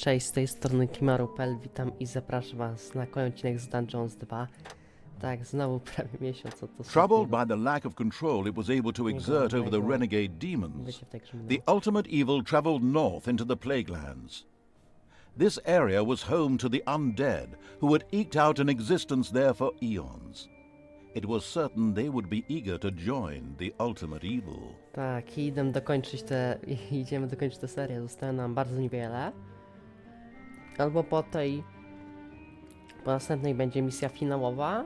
Cześć, z tej strony Kimaru.pl, witam i zapraszam was na kolejny odcinek z Dungeons 2. Tak, znowu prawie miesiąc od Troubled by the lack of control it was able to exert over the renegade demons, the ultimate evil traveled north into the Plaguelands. This area was home to the undead, who had eked out an existence there for eons. It was certain they would be eager to join the ultimate evil. Tak, i idziemy dokończyć tę serię, zostało nam bardzo niewiele. Albo po następnej będzie misja finałowa.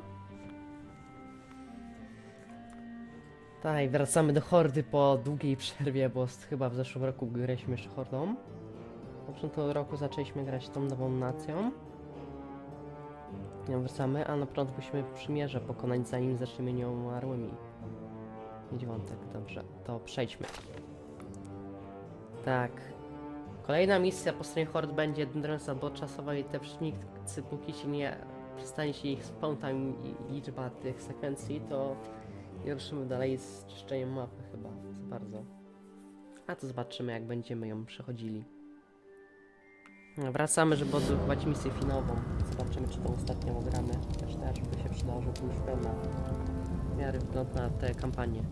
Tak, wracamy do hordy po długiej przerwie, bo chyba w zeszłym roku graliśmy jeszcze hordą. Na początku roku zaczęliśmy grać tą nową nacją. Wracamy, a na początku musimy przymierze pokonać, zanim zaczniemy nieumarłymi. Mieć wątek, dobrze, to przejdźmy. Tak. Kolejna misja po stronie hord będzie drętwa, bo czasowa i te przeciwnicy, póki się nie przestanie się ich spątać liczba tych sekwencji, to nie ruszymy dalej z czyszczeniem mapy chyba za bardzo. A to zobaczymy, jak będziemy ją przechodzili. Wracamy, żeby odblokować misję finałową. Zobaczymy, czy tą ostatnią gramy. Też by się przydało, żeby już pełna w miarę wygląd na tę kampanię.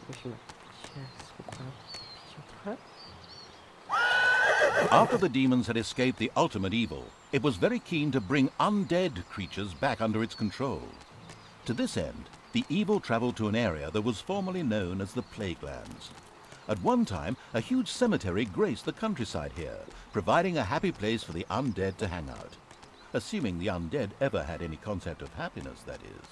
Musimy się skupić trochę. After the demons had escaped the ultimate evil, it was very keen to bring undead creatures back under its control. To this end, the evil traveled to an area that was formerly known as the Plaguelands. At one time, a huge cemetery graced the countryside here, providing a happy place for the undead to hang out. Assuming the undead ever had any concept of happiness, that is.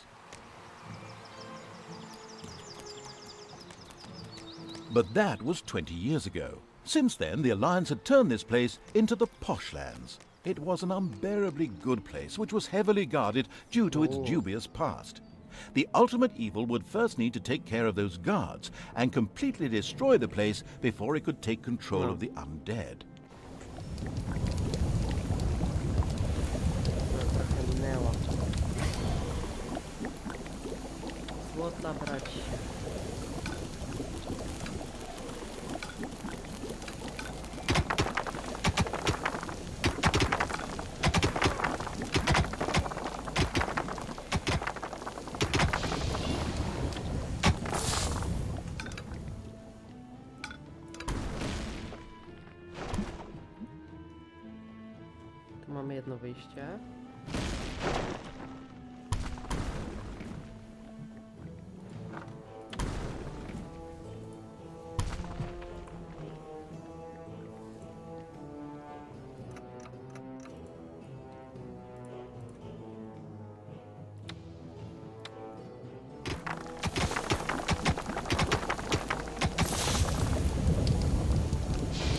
But that was 20 years ago. Since then, the Alliance had turned this place into the Poshlands. It was an unbearably good place, which was heavily guarded due to its dubious past. The ultimate evil would first need to take care of those guards and completely destroy the place before it could take control of the undead. Trochę minęło. Złota brać. Tu mamy jedno wyjście.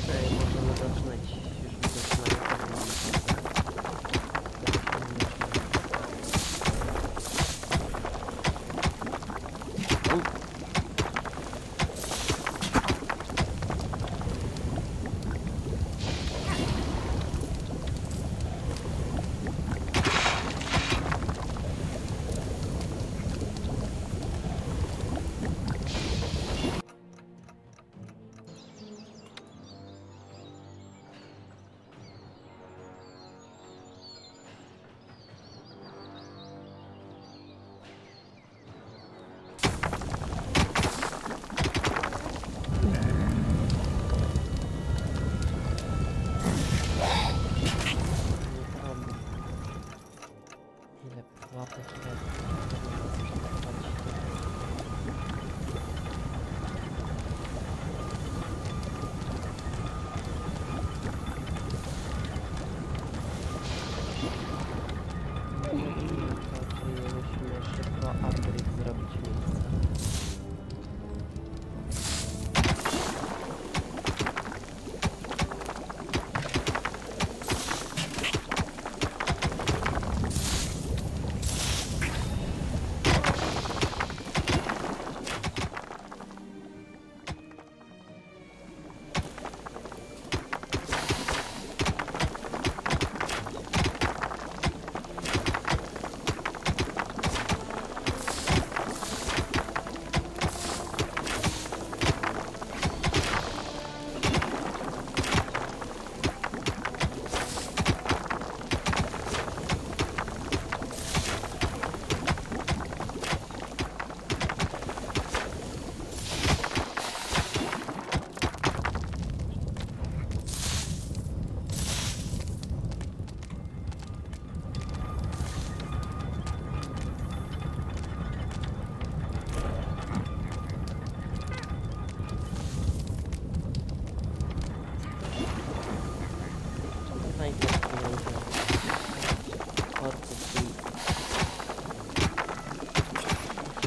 Tutaj możemy zaczynać już widocznie. Ile pułapek musimy szybko upgrade zrobić miejsce.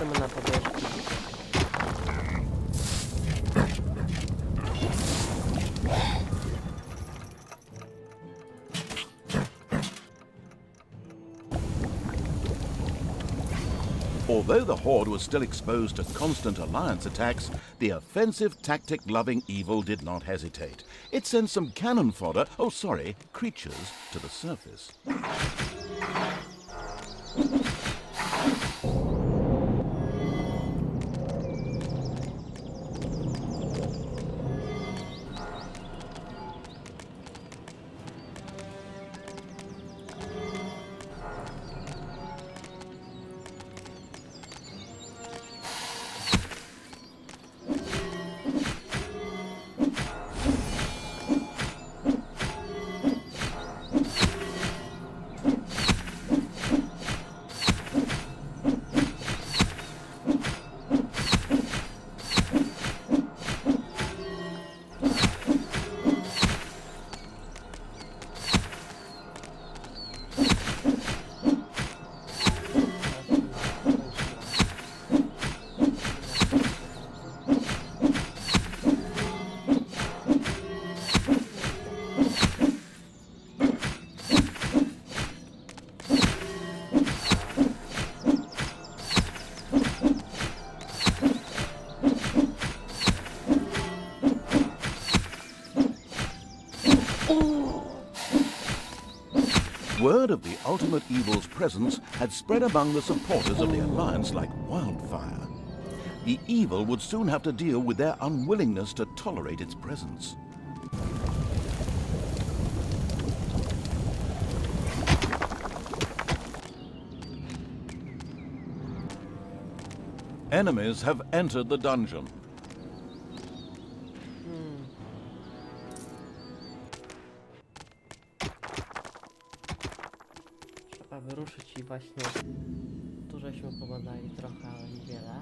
Patrzymy na powierzchni. Although the Horde was still exposed to constant Alliance attacks, the offensive, tactic-loving evil did not hesitate. It sent some cannon fodder, creatures, to the surface. Word of the ultimate evil's presence had spread among the supporters of the Alliance like wildfire. The evil would soon have to deal with their unwillingness to tolerate its presence. Enemies have entered the dungeon. Trzeba wyruszyć i właśnie tu żeśmy pobadali trochę, ale niewiele.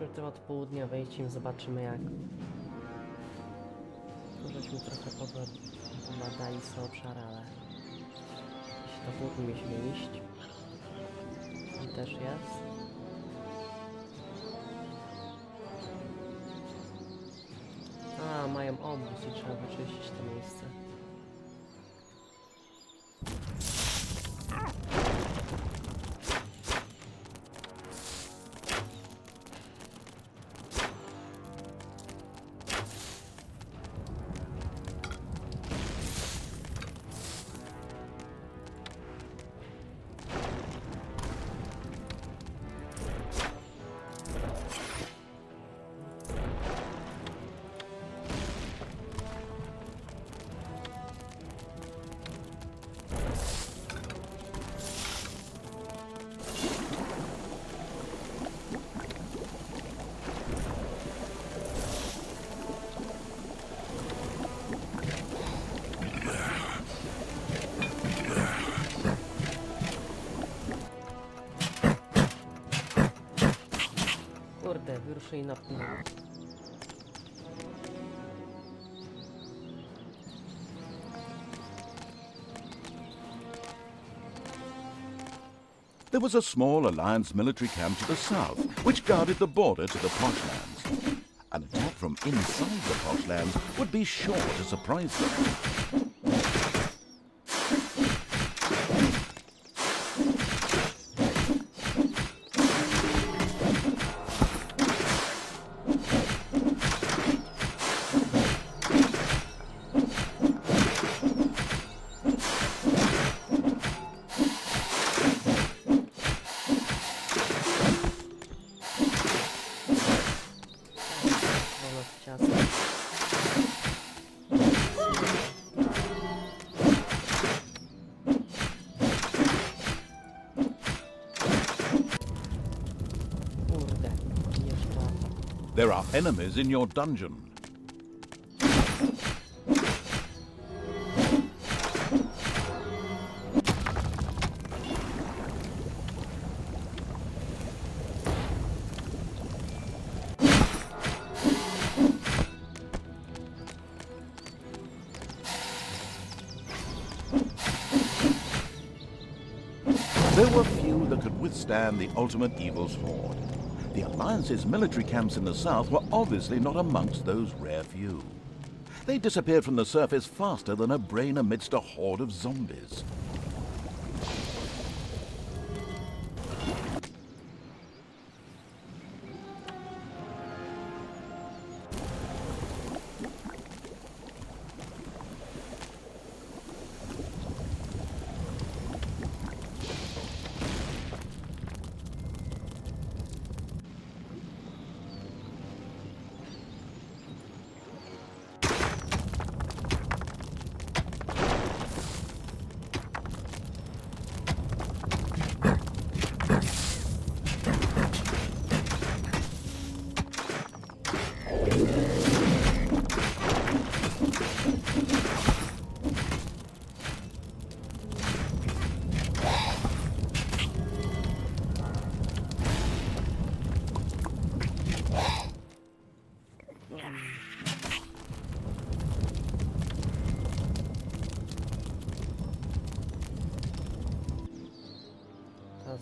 perspektywa od południa, wejściem zobaczymy jak... Tu żeśmy trochę pobadali sobie obszar, ale... Jeśli to południe mieliśmy iść. Tam też jest. A, mają obóz i trzeba wyczyścić to miejsce. Kurde, wyruszyli na północ. There was a small Alliance military camp to the south, which guarded the border to the Poshlands. An attack from inside the Poshlands would be sure to surprise them. There are enemies in your dungeon. There were few that could withstand the ultimate evil's horde. The Alliance's military camps in the south were obviously not amongst those rare few. They disappeared from the surface faster than a brain amidst a horde of zombies.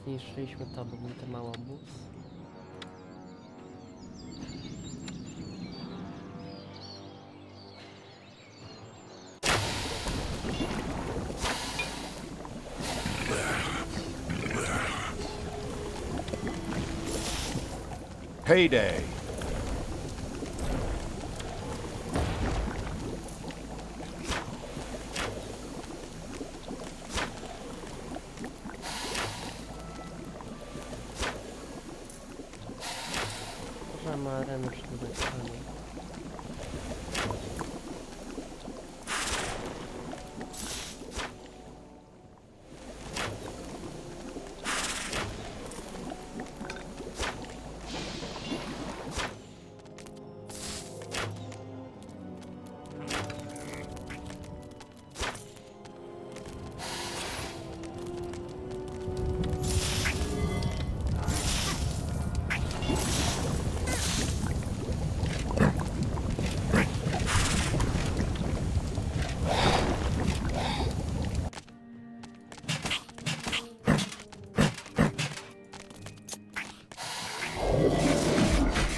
Zniszczyliśmy to, bo był ten mały obóz. Payday! Możemy arenę przebywać sami.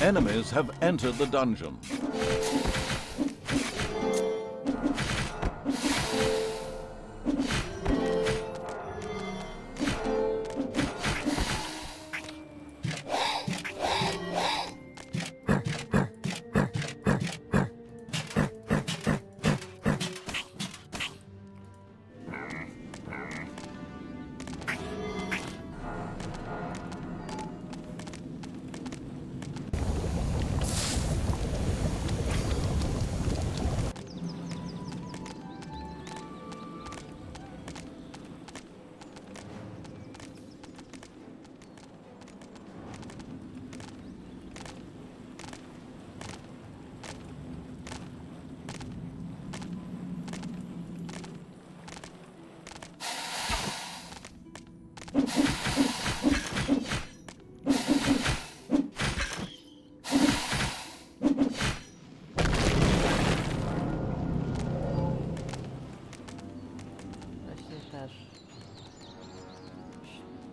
Enemies have entered the dungeon.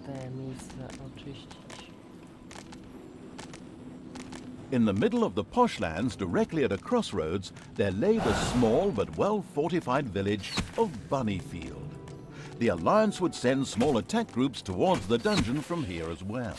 Te miejsca oczyścić. In the middle of the poshlands, directly at a crossroads, there lay the small but well-fortified village of Bunnyfield. The Alliance would send small attack groups towards the dungeon from here as well.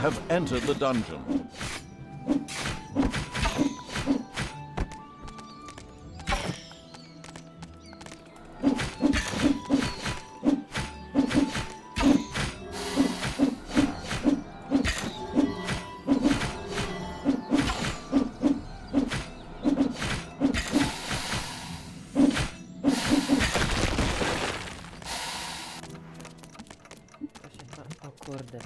Have entered the dungeon. O kurde.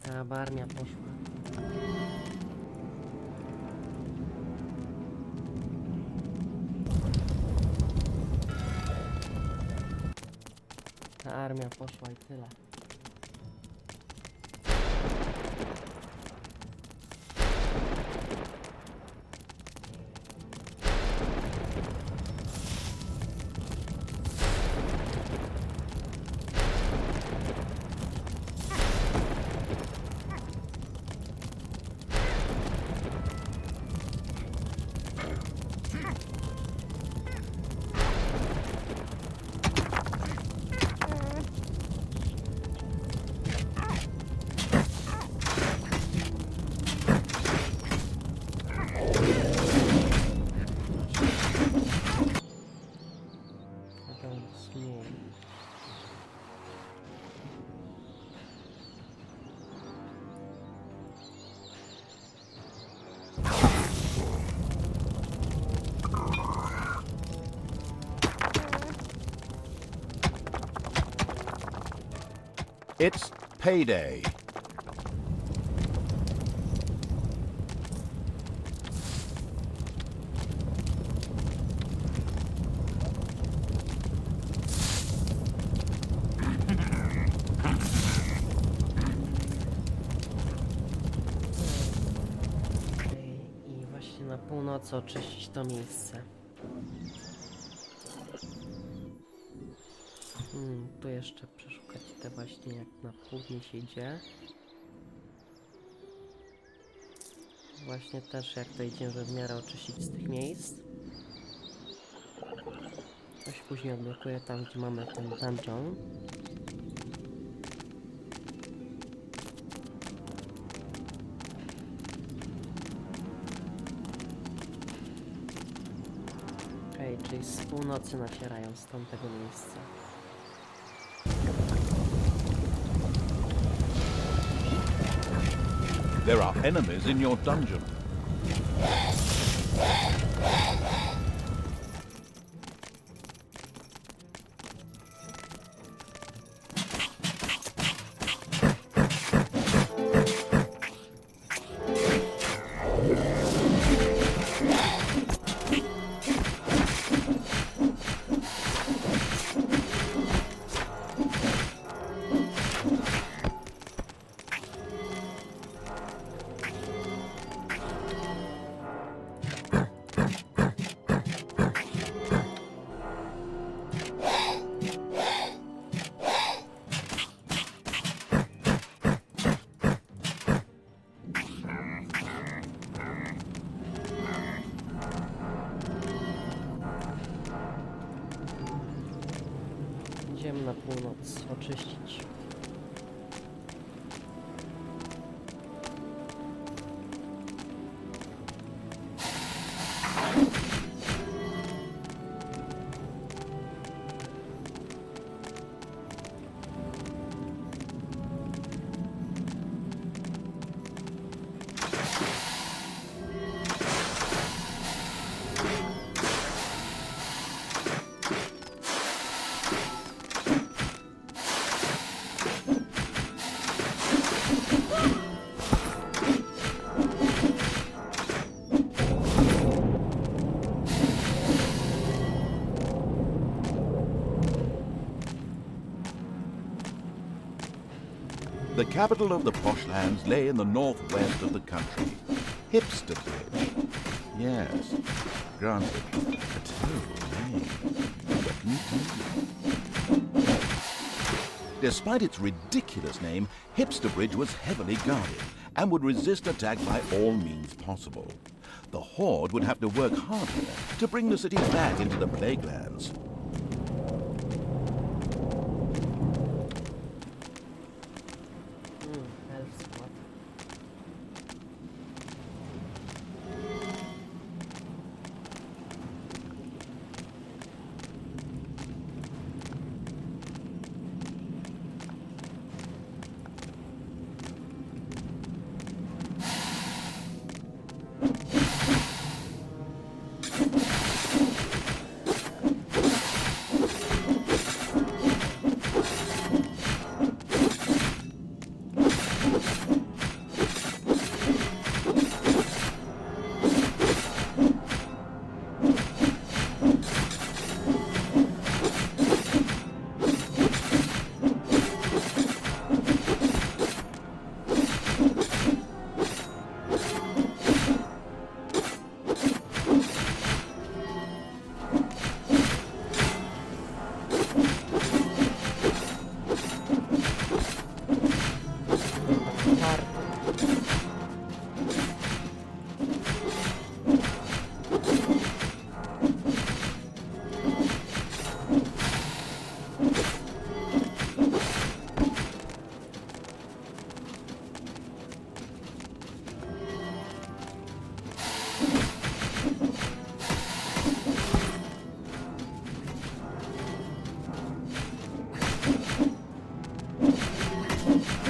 Cała armia poszła. Ta armia poszła i tyle. It's payday. I właśnie na północy oczyścić to miejsce. Tu jeszcze przeszukać te właśnie, jak na południe się idzie. Właśnie też jak to idziemy, żeby w miarę oczyścić z tych miejsc. To się później odblokuje tam, gdzie mamy ten dungeon. Okej, czyli z północy nacierają z tamtego miejsca. There are enemies in your dungeon. Idziemy na północ oczyścić. The capital of the posh lands lay in the northwest of the country. Hipster Bridge. Yes, granted, a terrible name. What can you do? Despite its ridiculous name, Hipster Bridge was heavily guarded and would resist attack by all means possible. The Horde would have to work harder to bring the city back into the Plaguelands. Elf skład.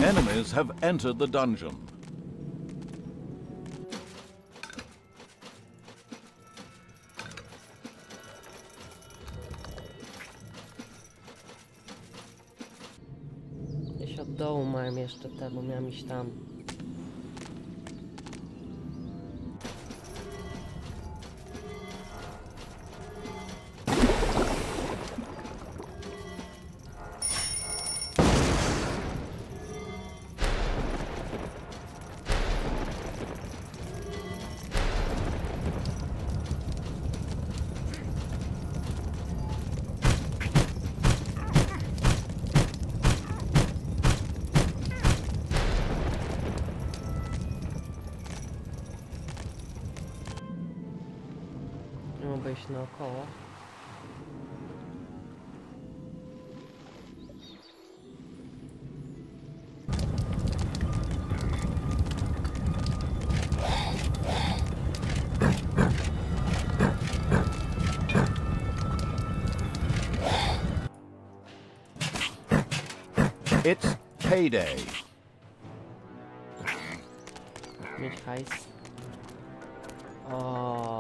Enemies have entered the dungeon. od dołu miałem jeszcze te, bo miałem iść tam. Mogę iść naokoło. It's payday. Mieć hajs. O.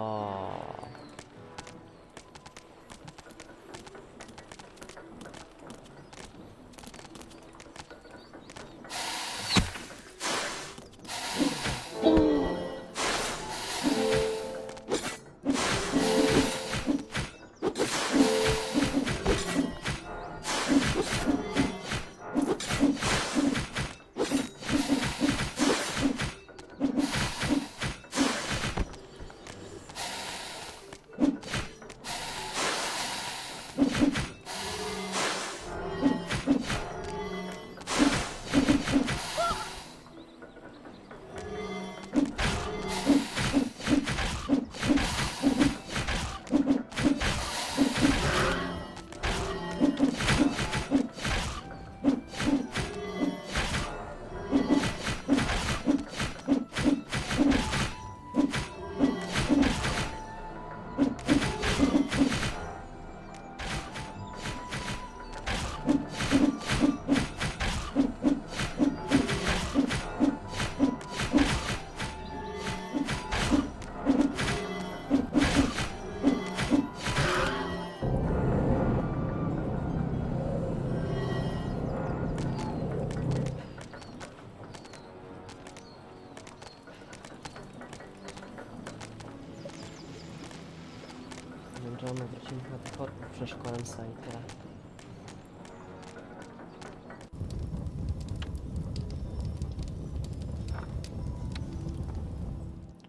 Będziemy wrócimy na tych orków przeszkolęca i tyle.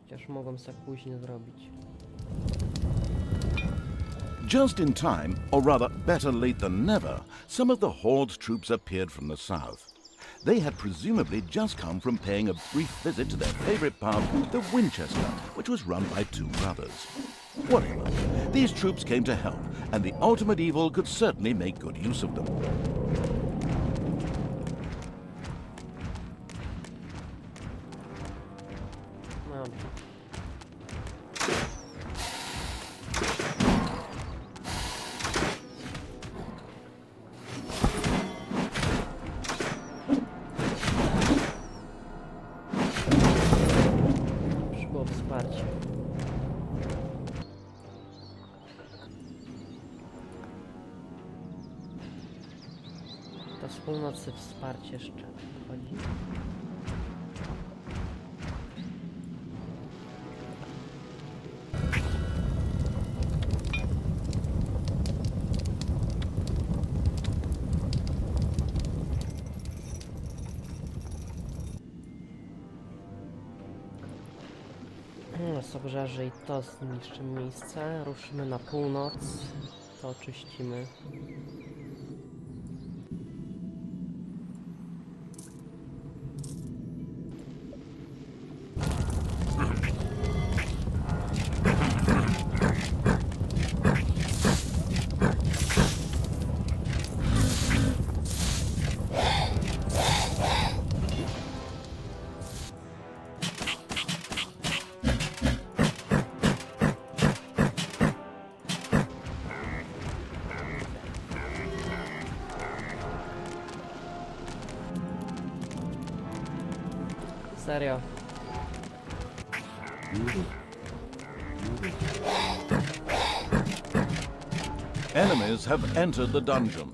Chociaż mogłem sobie później zrobić. Just in time, or rather better late than never, some of the Horde's troops appeared from the south. They had presumably just come from paying a brief visit to their favorite pub, the Winchester, which was run by two brothers. Whatever, these troops came to help, and the ultimate evil could certainly make good use of them. No. Przybyło wsparcie. To z północy wsparcie jeszcze chodzi. Z obrzeży i to zniszczymy miejsce. Ruszymy na północ. To oczyścimy. Serio. Enemies have entered the dungeon.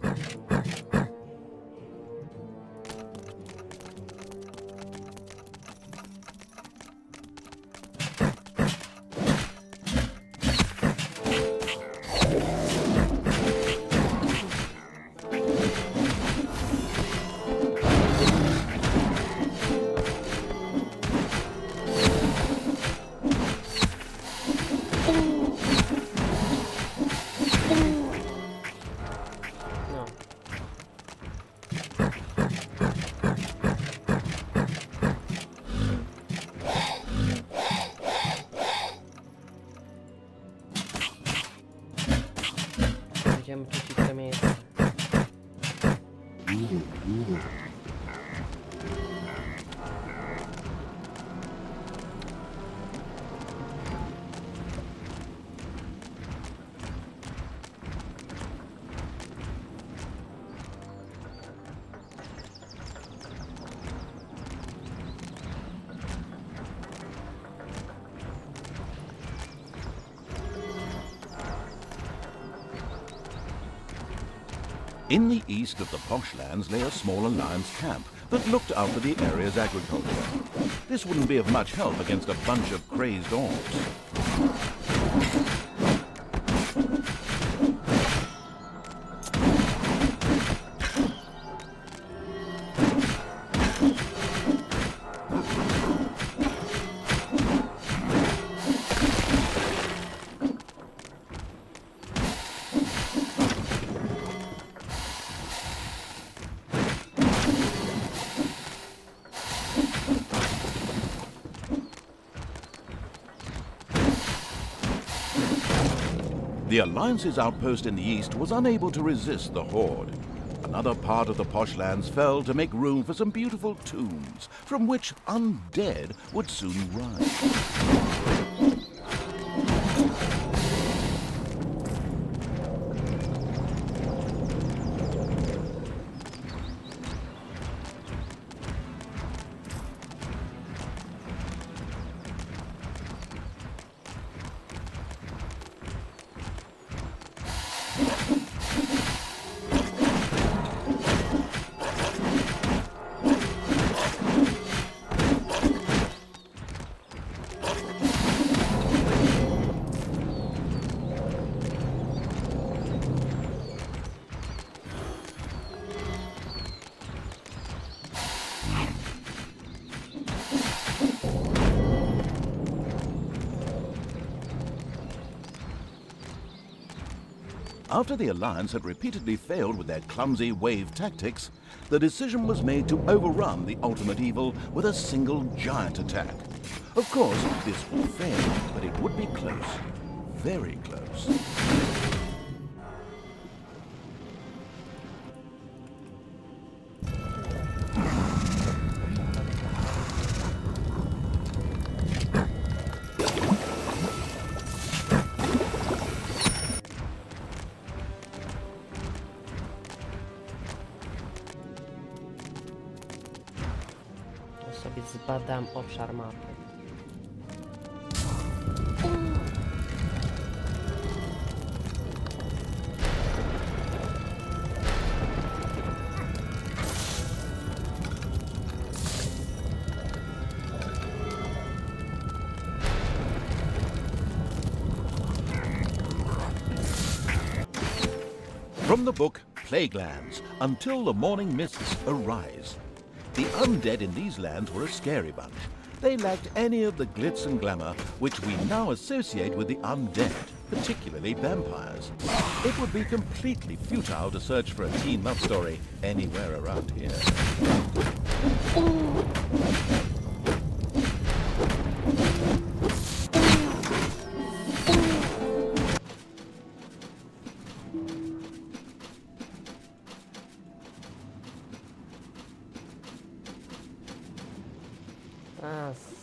In the east of the posh lands lay a small alliance camp that looked after the area's agriculture. This wouldn't be of much help against a bunch of crazed orcs. The Alliance's outpost in the east was unable to resist the horde. Another part of the posh lands fell to make room for some beautiful tombs, from which undead would soon rise. After the Alliance had repeatedly failed with their clumsy wave tactics, the decision was made to overrun the ultimate evil with a single giant attack. Of course, this would fail, but it would be close. Very close. Sobie zbadam obszar mapy. From the book Plaguelands, Until the Morning Mists Arise. The undead in these lands were a scary bunch. They lacked any of the glitz and glamour which we now associate with the undead, particularly vampires. It would be completely futile to search for a teen love story anywhere around here.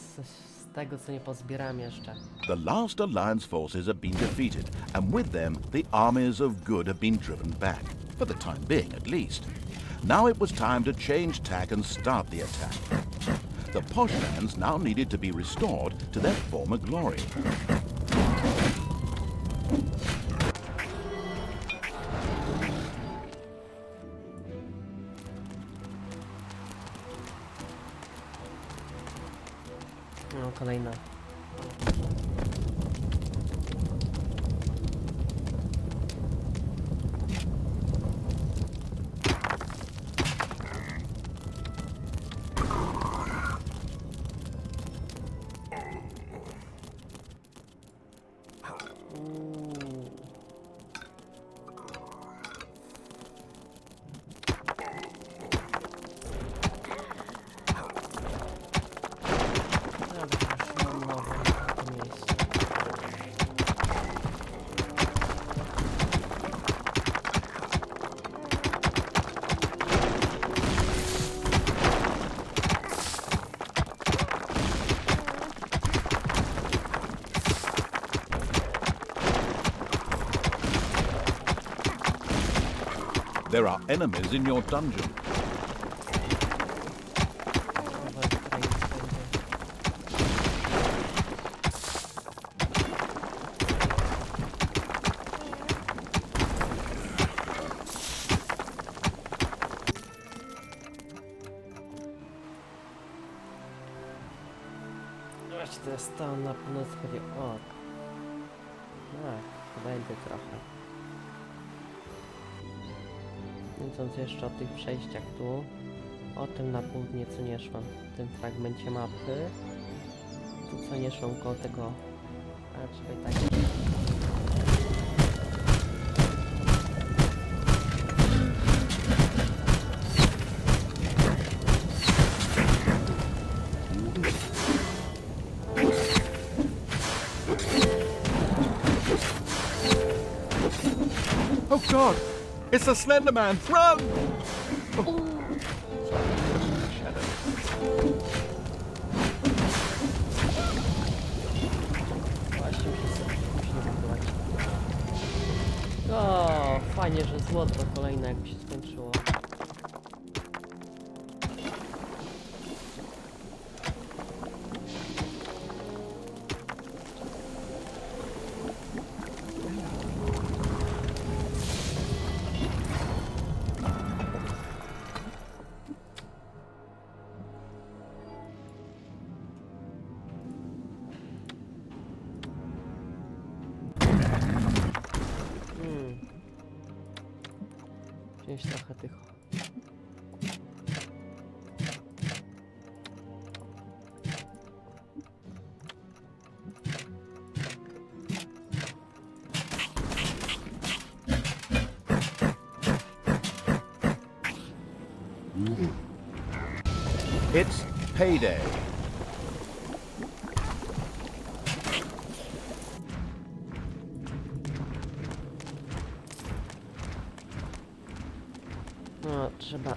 Z tego co nie pozbieram jeszcze. The last Alliance forces have been defeated, and with them the armies of good have been driven back, for the time being at least. Now it was time to change tack and start the attack. The posh lands now needed to be restored to their former glory. No, kolejna. There are enemies in your dungeon. Właśnie to jest to na północ chodzi. O! Tak, będzie trochę. Mówiąc jeszcze o tych przejściach tu, o tym na południe co nie szłam, w tym fragmencie mapy, tu co nie szłam koło tego, a czekaj tak. Oh God! It's the Slender Man! Run! Właśnie musimy wybudować. O, fajnie, że złoto kolejne jakby się skończyło. Wziąć trochę tych. It's payday. No, trzeba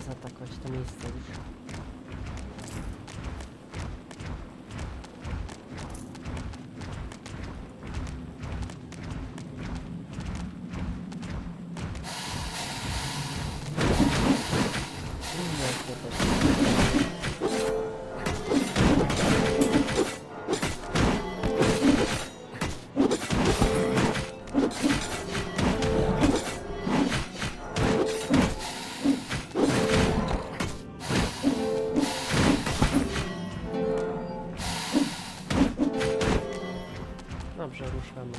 zaatakować to miejsce już. Dobrze, ruszamy.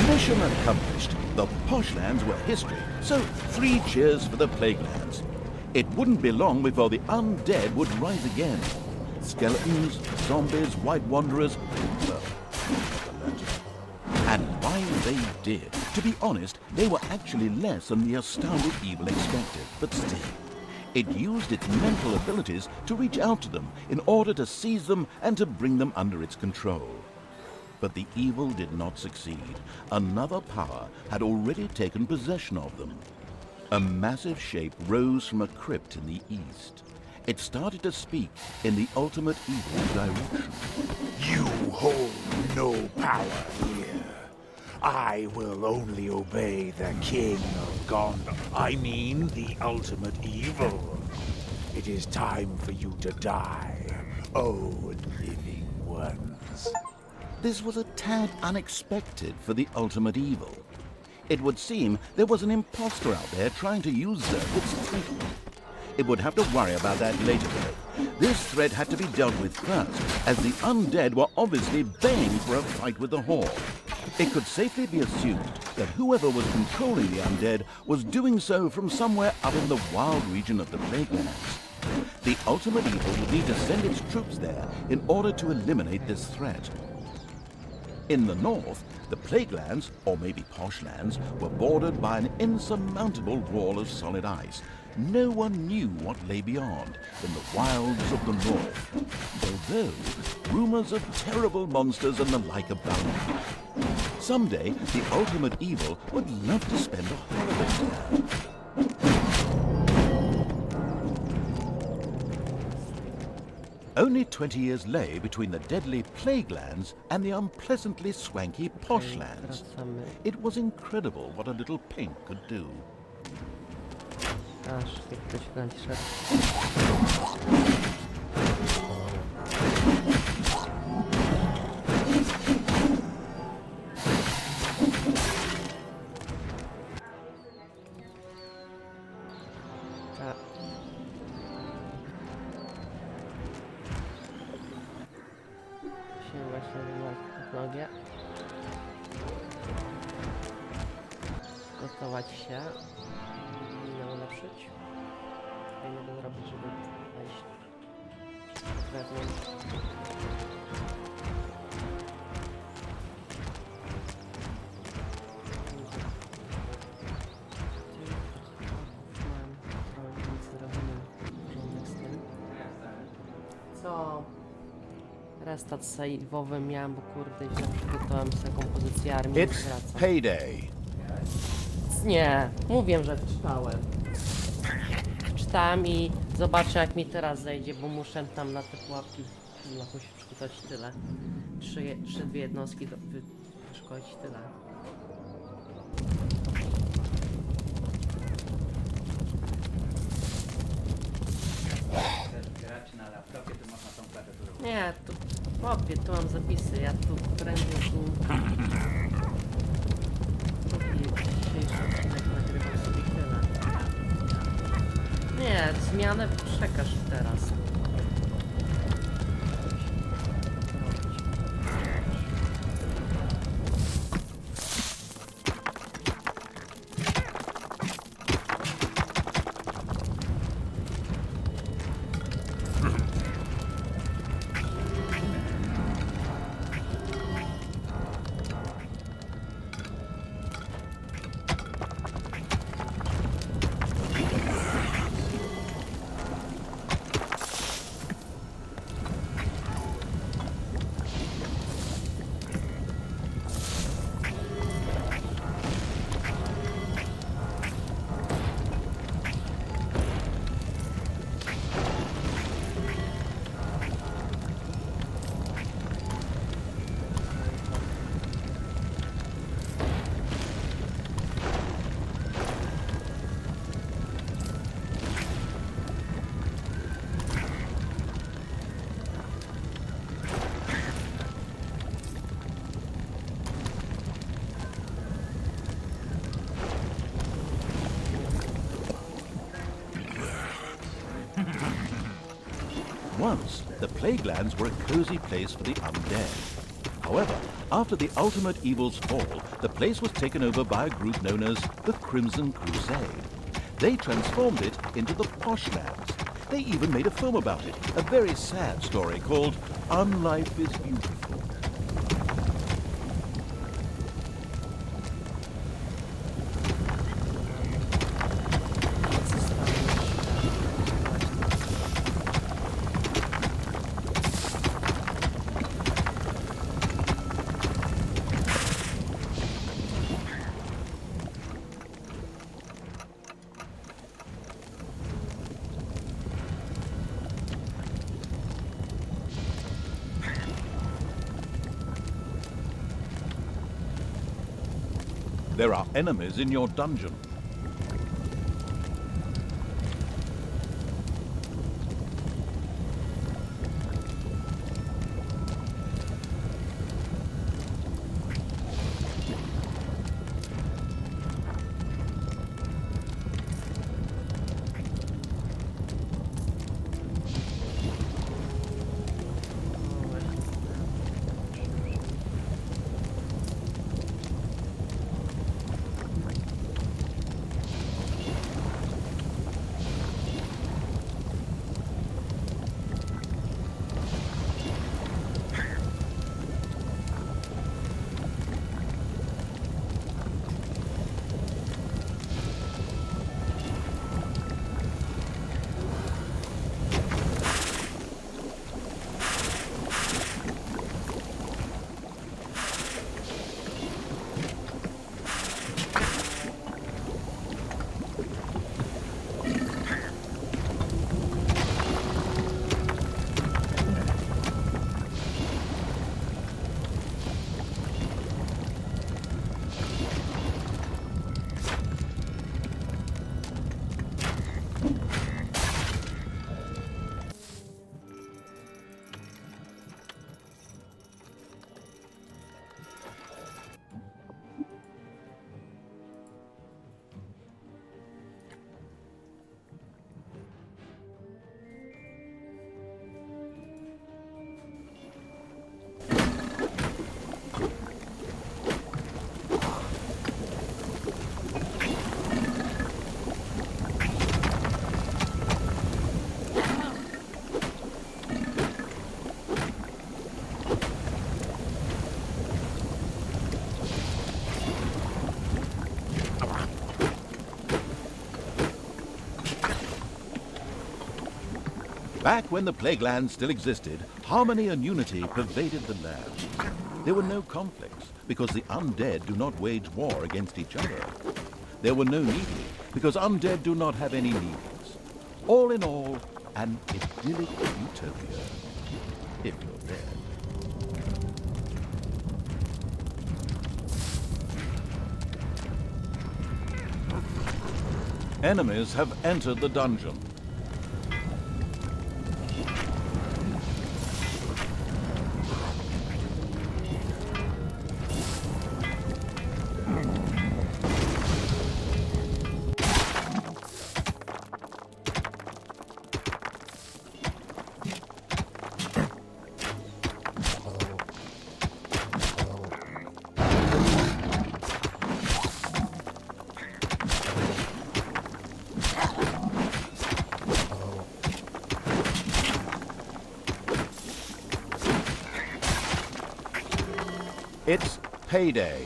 Mission accomplished. The poshlands were history, so 3 cheers for the plaguelands. It wouldn't be long before the undead would rise again. Skeletons, zombies, white wanderers, well, and why they did. To be honest, they were actually less than the astounded evil expected, but still. It used its mental abilities to reach out to them in order to seize them and to bring them under its control. But the evil did not succeed. Another power had already taken possession of them. A massive shape rose from a crypt in the east. It started to speak in the ultimate evil direction. You hold no power here. I will only obey the king of Gondor. I mean, the ultimate evil. It is time for you to die, oh living ones. This was a tad unexpected for the ultimate evil. It would seem there was an imposter out there trying to usurp its title. It would have to worry about that later, though. This threat had to be dealt with first, as the undead were obviously baying for a fight with the Horde. It could safely be assumed that whoever was controlling the undead was doing so from somewhere up in the wild region of the Plaguelands. The ultimate evil would need to send its troops there in order to eliminate this threat. In the north, the Plaguelands, or maybe Poshlands, were bordered by an insurmountable wall of solid ice. No one knew what lay beyond, in the wilds of the north, although rumors of terrible monsters and the like abounded. Someday, the ultimate evil would love to spend a holiday there. Only 20 years lay between the deadly Plaguelands and the unpleasantly swanky Poshlands. Wracamy. It was incredible what a little pink could do. Aż jak ktoś nadszedł. Tak. Musimy właśnie wybrać technologię. Gotować się. Powinno ulepszyć. Co nie będę robić, żeby wejść wewnątrz. Co? Restart save'owy miałem, bo kurde źle przygotowałem sobie kompozycję armii i It's wracam. payday. Nie, mówię, że czytałem. Czytałem i zobaczę jak mi teraz zejdzie, bo muszę tam na te pułapki w lochu się przygotować tyle. Dwie jednostki wyszkolić tyle. Graczy na laptopie to można tą klawiaturę. Nie, tu chłopie, tu mam zapisy, ja tu prędzej tu... Dzisiejszy odcinek nagrywam sobie tyle. Nie, zmianę przekaż teraz. Once, the Plaguelands were a cozy place for the undead. However, after the ultimate evil's fall, the place was taken over by a group known as the Crimson Crusade. They transformed it into the Poshlands. They even made a film about it, a very sad story called Unlife is Beautiful. There are enemies in your dungeon. Back when the Plague Land still existed, harmony and unity pervaded the land. There were no conflicts, because the undead do not wage war against each other. There were no needy, because undead do not have any needs. All in all, an idyllic utopia, if you're dead. Enemies have entered the dungeon. It's payday.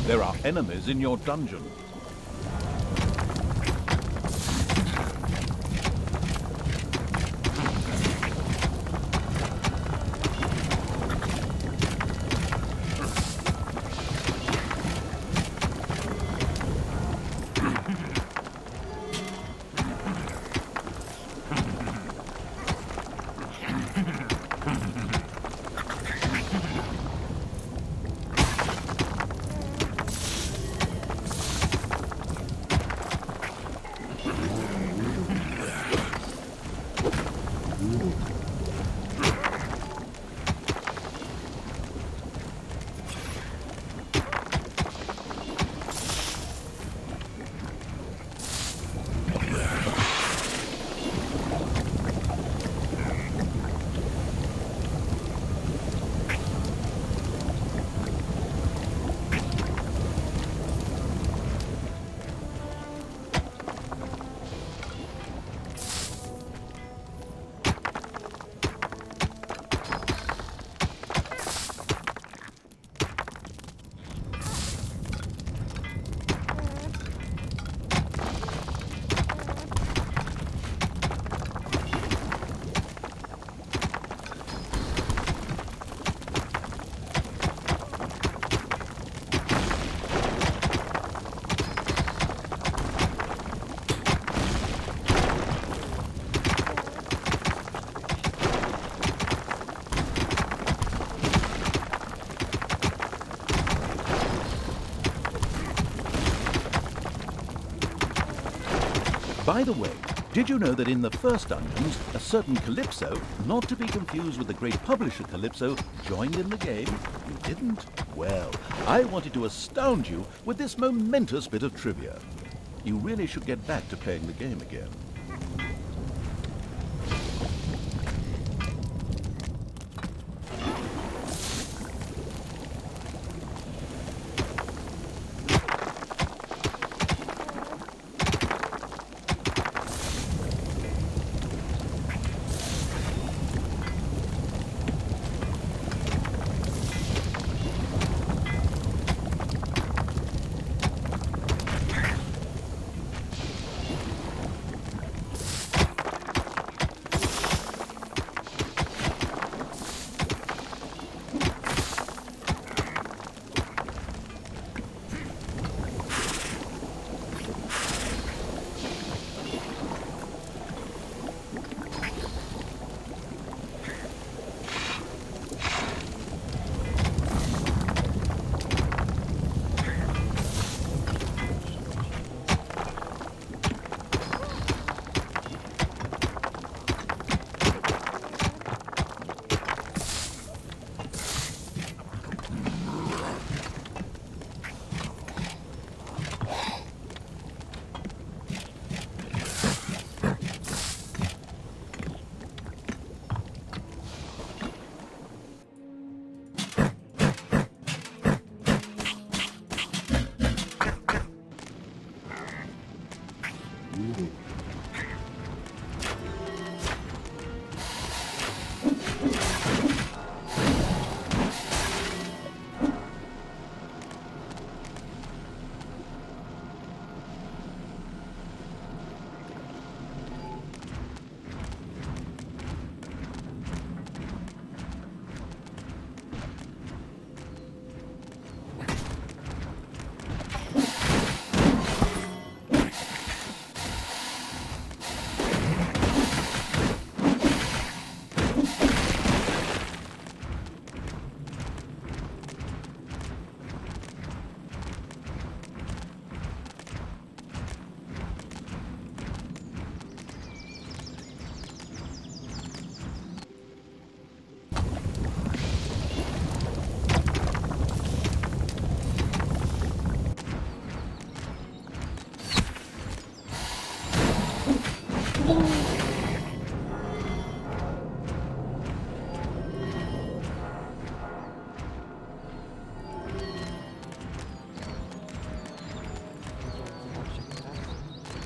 There are enemies in your dungeon. By the way, did you know that in the first dungeons, a certain Calypso, not to be confused with the great publisher Calypso, joined in the game? You didn't? Well, I wanted to astound you with this momentous bit of trivia. You really should get back to playing the game again.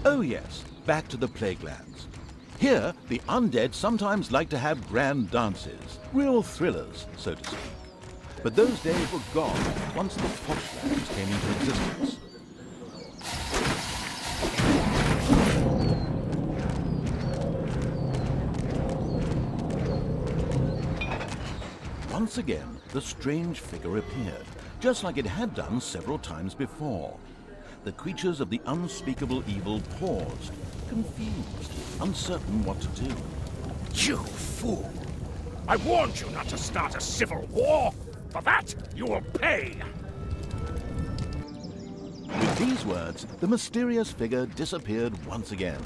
Oh yes, back to the Plaguelands. Here, the undead sometimes like to have grand dances, real thrillers, so to speak. But those days were gone once the Pochlands came into existence. Once again, the strange figure appeared, just like it had done several times before. The creatures of the unspeakable evil paused, confused, uncertain what to do. You fool! I warned you not to start a civil war! For that, you will pay! With these words, the mysterious figure disappeared once again.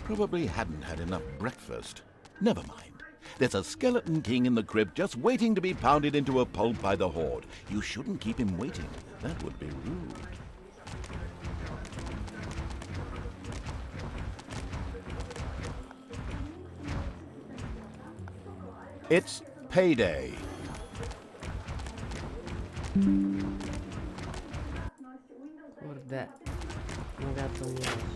Probably hadn't had enough breakfast. Never mind. There's a skeleton king in the crypt just waiting to be pounded into a pulp by the horde. You shouldn't keep him waiting. That would be rude. It's payday. Kurde. Mogę to nie.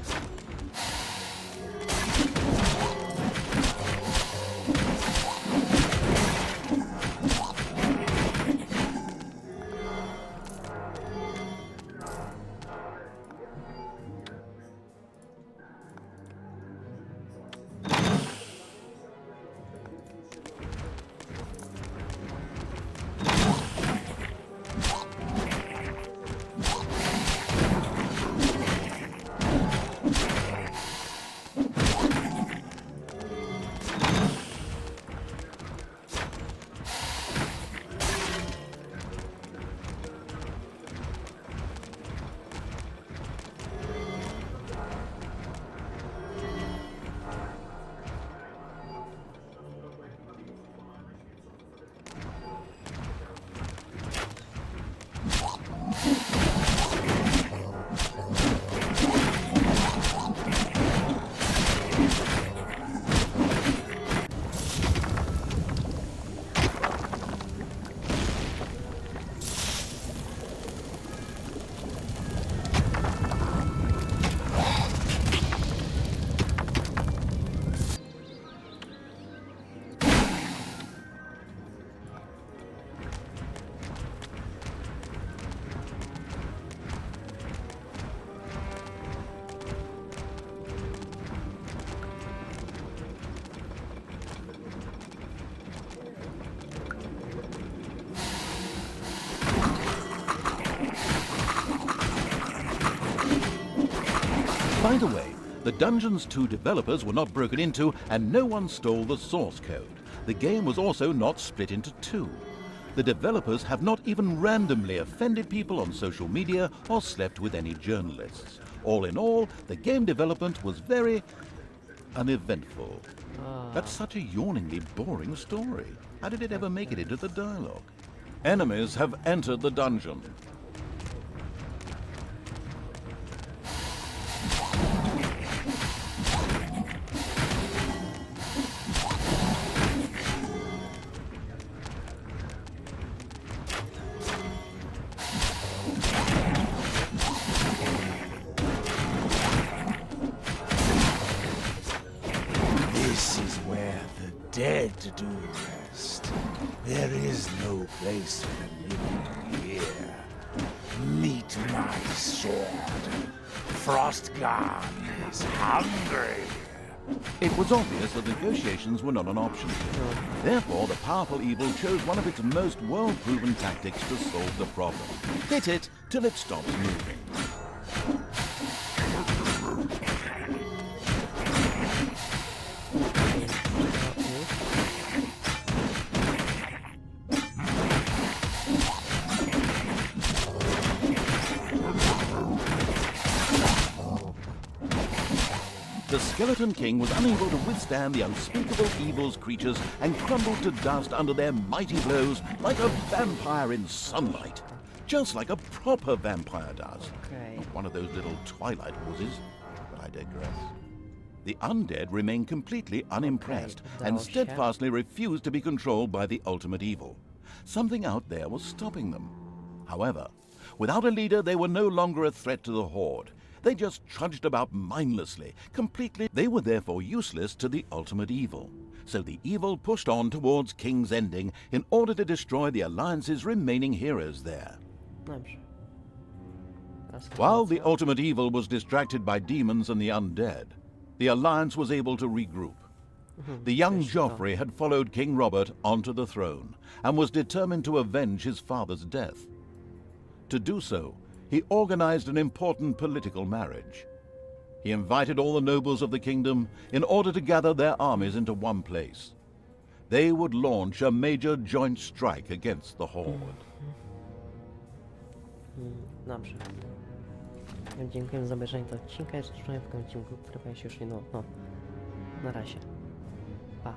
By the way, the Dungeons 2 developers were not broken into and no one stole the source code. The game was also not split into two. The developers have not even randomly offended people on social media or slept with any journalists. All in all, the game development was very uneventful. That's such a yawningly boring story. How did it ever make it into the dialogue? Enemies have entered the dungeon. This is where the dead do rest. There is no place for the living here. Meet my sword. Frostgarn is hungry. It was obvious that negotiations were not an option. Therefore, the powerful evil chose one of its most well-proven tactics to solve the problem. Hit it till it stops moving. The Skeleton King was unable to withstand the unspeakable evil's creatures and crumbled to dust under their mighty blows like a vampire in sunlight. Just like a proper vampire does. Okay. Not one of those little twilight wussies, but I digress. The undead remained completely unimpressed and dalsza. steadfastly refused to be controlled by the ultimate evil. Something out there was stopping them. However, without a leader, they were no longer a threat to the Horde. They just trudged about mindlessly, completely. They were therefore useless to the ultimate evil. So the evil pushed on towards King's Ending in order to destroy the Alliance's remaining heroes there. Dobrze. While the ultimate evil was distracted by demons and the undead, the Alliance was able to regroup. The young Joffrey had followed King Robert onto the throne and was determined to avenge his father's death. To do so, he organized an important political marriage. He invited all the nobles of the kingdom in order to gather their armies into one place. They would launch a major joint strike against the Horde. Dobrze. Dziękuję za obejrzenie tego odcinka. Jeszcze w tym odcinku, który pojawi się już niedługo. No, na razie. Pa.